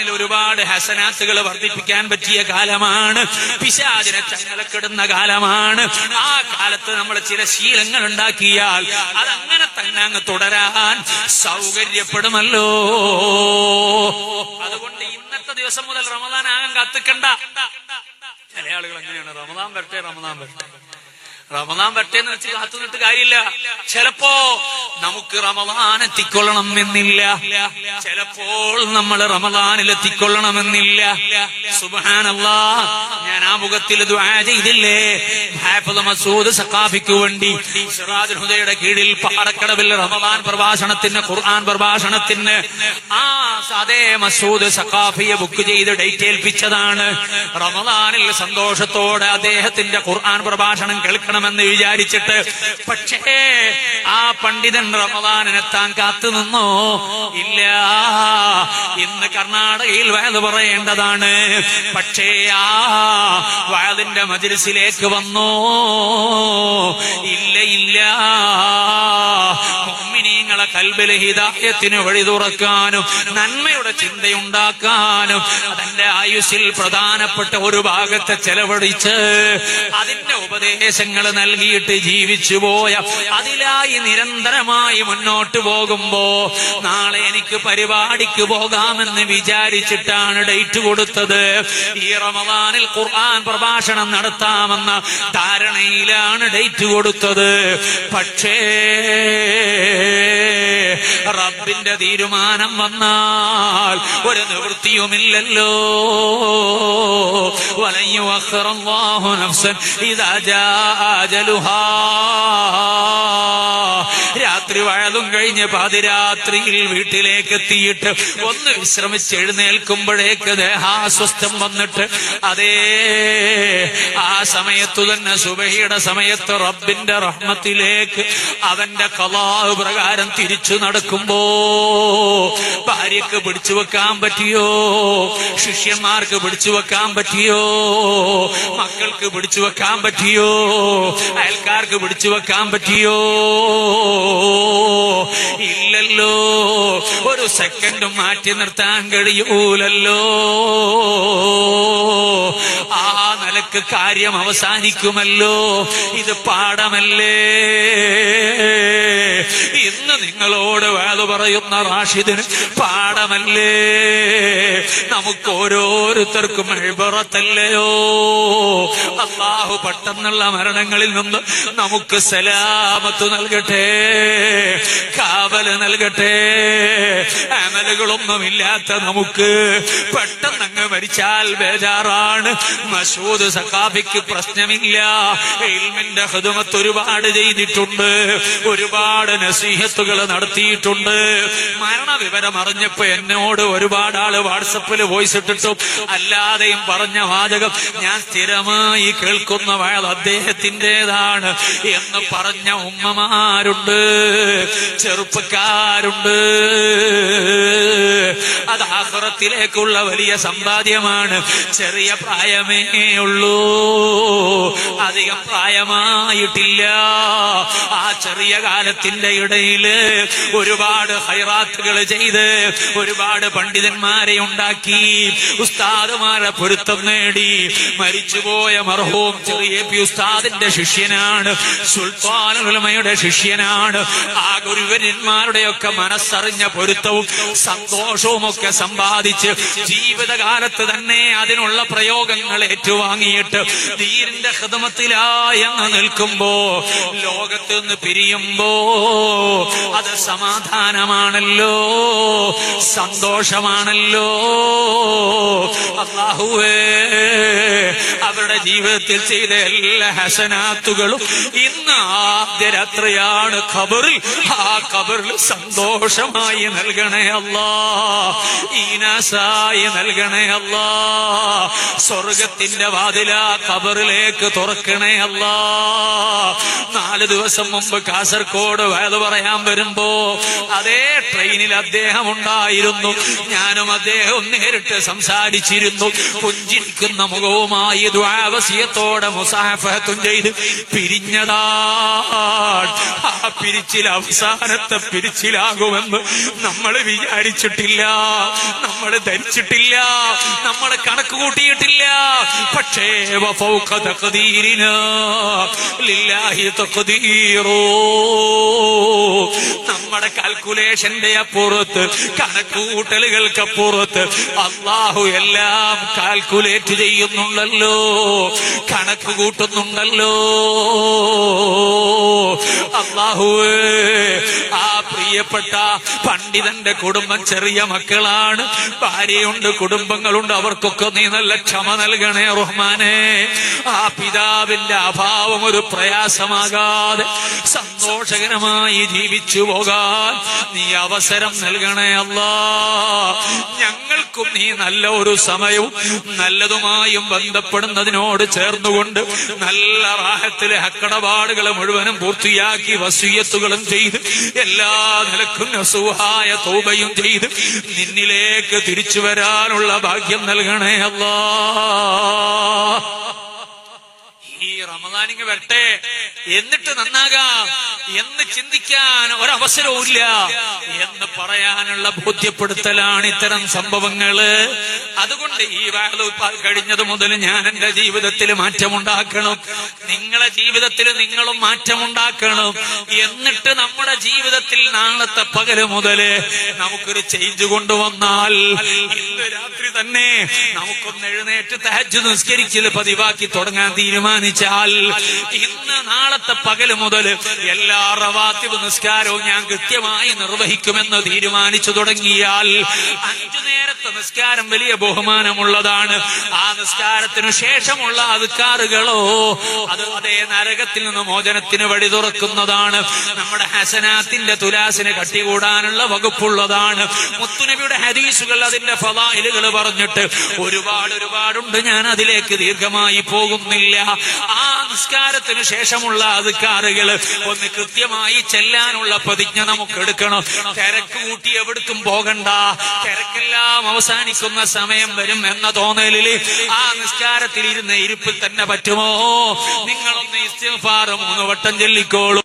റമദാനിൽ ഒരുപാട് ഹസനാത്തുകൾ വർദ്ധിപ്പിക്കാൻ പറ്റിയ കാലമാണ്. പിശാചിനെ ചങ്ങലക്കിടുന്ന കാലമാണ്. ആ കാലത്ത് നമ്മൾ ചില ശീലങ്ങൾ ഉണ്ടാക്കിയാൽ അതങ്ങനെ തന്നെ അങ്ങ് തുടരാൻ സൗകര്യപ്പെടുമല്ലോ. അതുകൊണ്ട് ഇന്നത്തെ ദിവസം മുതൽ റമദാൻ ആകാൻ കാത്തിക്കണ്ട. ചില ആളുകൾ അങ്ങനെയാണ്, റമദാൻ വരട്ടെ എന്ന് വെച്ച് കാത്തു നിന്നിട്ട് കാര്യമില്ല. ചിലപ്പോ നമുക്ക് റമദാൻ എത്തിക്കൊള്ളണം എന്നില്ല, ചിലപ്പോൾ നമ്മൾ റമദാനിൽ എത്തിക്കൊള്ളണമെന്നില്ല. സുബ്ഹാനല്ലാഹ്, ഞാൻ ആ മുഖത്തിൽ ദുആ ചെയ്തില്ലേ ഹാഫിദ് മസൂദ് സഖാഫിക്ക് വേണ്ടി സിറാജുൽ ഹുദയുടെ കീഴിൽ പാറക്കടവിൽ റമദാൻ പ്രഭാഷണത്തിന്, ഖുർആൻ പ്രഭാഷണത്തിന് അതേ മസൂദ് സഖാഫിയെ ബുക്ക് ചെയ്ത് ഡേറ്റ് ഏൽപ്പിച്ചതാണ്. റമദാനിൽ സന്തോഷത്തോടെ അദ്ദേഹത്തിന്റെ ഖുർആൻ പ്രഭാഷണം കേൾക്കണമെന്ന് വിചാരിച്ചിട്ട്. പക്ഷേ ആ പണ്ഡിതൻ റമദാനെത്താൻ കാത്തു നിന്നോ? ഇല്ല. ഇന്ന് കർണാടകയിൽ വഅദ് പറയേണ്ടതാണ്. പക്ഷേ ആ വഅദിന്റെ മജ്ലിസിലേക്ക് വന്നോ? ഇല്ല. മുഅ്മിനീങ്ങളെ ഖൽബിൽ ഹിദായത്തിന് വഴി തുറക്കാനും നന്മയുടെ ചിന്തയുണ്ടാക്കാനും അതിന്റെ ആയുസ്സിൽ പ്രധാനപ്പെട്ട ഒരു ഭാഗത്തെ ചെലവഴിച്ച് അതിന്റെ ഉപദേശങ്ങൾ നൽകിയിട്ട് ജീവിച്ചു പോയ, അതിലായി നിരന്തരമായി മുന്നോട്ട് പോകുമ്പോ നാളെ എനിക്ക് പരിപാടിക്ക് പോകാമെന്ന് വിചാരിച്ചിട്ടാണ് ഡേറ്റ് കൊടുത്തത്. ഈ റമദാനിൽ ഖുർആൻ പ്രഭാഷണം നടത്താമെന്ന ധാരണയിലാണ് ഡേറ്റ് കൊടുത്തത്. പക്ഷേ റബ്ബിന്റെ തീരുമാനം വന്നാൽ ഒരു നിവൃത്തിയുമില്ലല്ലോ. വലൻ യുഅഖിറല്ലാഹു നഫ്സൻ ഇദാ ജാഅ അജലുഹാ. രാത്രി വഴതും കഴിഞ്ഞ് പാതിരാത്രിയിൽ വീട്ടിലേക്ക് എത്തിയിട്ട് ഒന്ന് വിശ്രമിച്ച് എഴുന്നേൽക്കുമ്പോഴേക്ക് ദേഹാസ്വസ്ഥം വന്നിട്ട് അതേ ആ സമയത്തു തന്നെ സുബഹിയുടെ സമയത്ത് റബ്ബിന്റെ റഹ്മത്തിലേക്ക് അവന്റെ ഖളാ പ്രകാരം തിരിച്ചു നടക്കുമ്പോ ഭാര്യക്ക് പിടിച്ചു വെക്കാൻ പറ്റിയോ? ശിഷ്യന്മാർക്ക് പിടിച്ചു വെക്കാൻ പറ്റിയോ? മക്കൾക്ക് പിടിച്ചു വെക്കാൻ പറ്റിയോ? അയൽക്കാർക്ക് പിടിച്ചു വെക്കാൻ പറ്റിയോ? ഇല്ലല്ലോ. ഒരു സെക്കൻഡും മാറ്റി നിർത്താൻ കഴിയൂലല്ലോ. ആ നിലക്ക് കാര്യം അവസാനിക്കുമല്ലോ. ഇത് പാഠമല്ലേ? ഇന്ന് നിങ്ങളോട് വഅദ് പറയുന്ന റാഷിദിന് പാഠമല്ലേ? നമുക്ക് ഓരോരുത്തർക്കും ഇബ്റത്തല്ലയോ? അല്ലാഹു പെട്ടെന്നുള്ള മരണങ്ങളിൽ നിന്ന് നമുക്ക് സലാമത്ത് നൽകട്ടെ, കാവല് നൽകട്ടെ. അമലുകളൊന്നുമില്ലാത്ത നമുക്ക് പെട്ടെന്നങ്ങ് മരിച്ചാൽ ബേജാറാണ്. മസൂദ് സഖാഫിക്ക് പ്രശ്നമില്ല. ഇൽമിന്റെ ഖിദ്മത്ത് ഒരുപാട് ചെയ്തിട്ടുണ്ട്, ഒരുപാട് നസീഹത്തുകൾ നടത്തിയിട്ടുണ്ട്. മരണവിവരം അറിഞ്ഞപ്പോ എന്നോട് ഒരുപാട് ആള് വാട്സപ്പിൽ വോയിസ് ഇട്ടിട്ടും അല്ലാതെയും പറഞ്ഞ വാചകം, ഞാൻ സ്ഥിരമായി കേൾക്കുന്ന വഅദ് അദ്ദേഹത്തിൻ്റെതാണ് എന്ന് പറഞ്ഞ ഉമ്മമാരുണ്ട്, ചെറുപ്പക്കാരുണ്ട്. അത് ആഖിറത്തിലേക്കുള്ള വലിയ സമ്പാദ്യമാണ്. ചെറിയ പ്രായമേ ഉള്ളൂ, അധികം പ്രായമായിട്ടില്ല. ആ ചെറിയ കാലത്തിന്റെ ഇടയില് ഒരുപാട് ഖൈറാത്തുകൾ ചെയ്ത് ഒരുപാട് പണ്ഡിതന്മാരെ ഉണ്ടാക്കി, ഉസ്താദുമാരെ പൊരുത്തം നേടി. മരിച്ചുപോയ മർഹൂം ചെറിയ പി ഉസ്താദിന്റെ ശിഷ്യനാണ്, സുൽത്താനുൽ ഉലമയുടെ ശിഷ്യനാണ്. ആ ഗുരുവര്യന്മാരുടെയൊക്കെ മനസ്സറിഞ്ഞ പൊരുത്തവും സന്തോഷവും ഒക്കെ സമ്പാദിച്ച് ജീവിതകാലത്ത് തന്നെ അതിനുള്ള പ്രയോഗങ്ങൾ ഏറ്റുവാങ്ങിയിട്ട് ദീനിന്റെ ഖിദ്മത്തിലായി അങ്ങ് നിൽക്കുമ്പോ ലോകത്ത് നിന്ന് പിരിയുമ്പോ അത് സമാധാനമാണല്ലോ, സന്തോഷമാണല്ലോ. അല്ലാഹുവേ, അവരുടെ ജീവിതത്തിൽ ചെയ്ത എല്ലാ ഹസനാത്തുകളും ഇന്ന് ആദ്യ രാത്രിയാണ് ഖബറിൽ. ആ ഖബറിൽ സന്തോഷമായി നൽകണേ അല്ലാ, ഈനാസായി നൽകണേ അല്ലാ. സ്വർഗത്തിന്റെ വാതില ഖബറിലേക്ക് തുറക്കണേ അല്ലാ. 4 ദിവസം മുമ്പ് കാസർഗോഡ് വഅദ് പറയാൻ വരുമ്പോ അതേ ട്രെയിനിൽ അദ്ദേഹം ഉണ്ടായിരുന്നു, ഞാനും അദ്ദേഹവും അദ്ദേഹവും നേരിട്ട് സംസാരിച്ചിരുന്നു. പുഞ്ചിരിക്കുന്ന മുഖവുമായി ദുആ വസിയത്തോടെ മുസാഫഹത്തും ചെയ്ത് പിരിഞ്ഞതാ. ആ പിരിച്ചിൽ അവസാനത്തെ പിരിച്ചിലാകുമെന്ന് നമ്മൾ വിചാരിച്ചിട്ടില്ല, നമ്മൾ ധരിച്ചിട്ടില്ല, നമ്മൾ കണക്ക് കൂട്ടിയിട്ടില്ല. പക്ഷേ വഫൗക തഖ്ദീരിനാ ലില്ലാഹി തഖ്ദീറു, നമ്മുടെ കാൽക്കുലേഷന്റെ അപ്പുറത്ത്, കണക്കുകൂട്ടലുകൾക്കപ്പുറത്ത് അല്ലാഹു എല്ലാം കാൽക്കുലേറ്റ് ചെയ്യുന്നുണ്ടല്ലോ, കണക്ക് കൂട്ടുന്നുണ്ടല്ലോ. അല്ലാഹുവേ, ആ പ്രിയപ്പെട്ട പണ്ഡിതന്റെ കുടുംബം ചെറിയ മക്കളാണ്, ഭാര്യയുണ്ട്, കുടുംബങ്ങളുണ്ട്, അവർക്കൊക്കെ നീ നല്ല ക്ഷമ നൽകണേ റഹ്മാനെ. ആ പിതാവിന്റെ അഭാവം ഒരു പ്രയാസമാകാതെ സന്തോഷകരമായി ജീവിച്ചു പോകാൻ നീ അവസരം നൽകണേ അല്ലാ. ഞങ്ങൾക്കും നീ നല്ല ഒരു സമയവും നല്ലതുമായും ബന്ധപ്പെടുന്നതിനോട് ചേർന്നുകൊണ്ട് നല്ല റാഹത്തിലെ ഹക്കടപാടുകൾ മുഴുവനും പൂർത്തിയാക്കി വസിയ്യത്തുകളും ചെയ്ത് എല്ലാ നിലക്കും നസൂഹായ തൗബയും ചെയ്ത് നിന്നിലേക്ക് തിരിച്ചു വരാനുള്ള ഭാഗ്യം നൽകണേ അല്ലാ. ഈ റമദാനിങ് വരട്ടെ, എന്നിട്ട് നന്നാകാം എന്ന് ചിന്തിക്കാൻ ഒരവസരവും ഇല്ല എന്ന് പറയാനുള്ള ബോധ്യപ്പെടുത്തലാണ് ഇത്തരം സംഭവങ്ങള്. അതുകൊണ്ട് ഈ വാഴ കഴിഞ്ഞത് മുതൽ ഞാൻ എന്റെ ജീവിതത്തിൽ മാറ്റമുണ്ടാക്കണം, നിങ്ങളെ ജീവിതത്തിൽ നിങ്ങളും മാറ്റമുണ്ടാക്കണം. എന്നിട്ട് നമ്മുടെ ജീവിതത്തിൽ നാളത്തെ പകല് മുതല് നമുക്കൊരു ചേഞ്ച് കൊണ്ടുവന്നാൽ ഇന്ന് രാത്രി തന്നെ നമുക്കൊന്ന് എഴുന്നേറ്റ് തഹജ്ജുദ് നിസ്കരിക്കൽ പതിവാക്കി തുടങ്ങാൻ തീരുമാനിച്ചാൽ ഇന്ന് നാളത്തെ പകല് മുതൽ എല്ലാ റവാത്തിബ് നിസ്കാരവും ഞാൻ കൃത്യമായി നിർവഹിക്കുമെന്ന് തീരുമാനിച്ചു തുടങ്ങിയാൽ 5 നേരത്തെ നിസ്കാരം വലിയ ബഹുമാനമുള്ളതാണ്. ആ നിസ്കാരത്തിനു ശേഷമുള്ള അദ്കാറുകളോ അത് അതേ നരകത്തിൽ നിന്ന് മോചനത്തിന് വഴി തുറക്കുന്നതാണ്. നമ്മുടെ ഹസനാത്തിന്റെ തുലാസിന് കട്ടികൂടാനുള്ള വകുപ്പുള്ളതാണ്. മുത്തുനബിയുടെ ഹദീസുകൾ അതിന്റെ ഫളായിലുകൾ പറഞ്ഞിട്ട് ഒരുപാടുണ്ട്. ഞാൻ അതിലേക്ക് ദീർഘമായി പോകുന്നില്ല. ആ നിസ്കാരത്തിന് ശേഷമുള്ള അദ്കാറുകൾ ഒന്ന് കൃത്യമായി ചെല്ലാനുള്ള പ്രതിജ്ഞ നമുക്ക് എടുക്കണം. തിരക്ക് കൂട്ടി എവിടേക്കും പോകണ്ട, തിരക്കെല്ലാം അവസാനിക്കുന്ന സമയം വരും എന്ന തോന്നലില് ആ നിസ്കാരത്തിൽ ഇരുന്ന ഇരിപ്പിൽ തന്നെ പറ്റുമോ? നിങ്ങളൊന്ന് ഇസ്തിഗ്ഫാർ 3 വട്ടം ചൊല്ലിക്കോളൂ.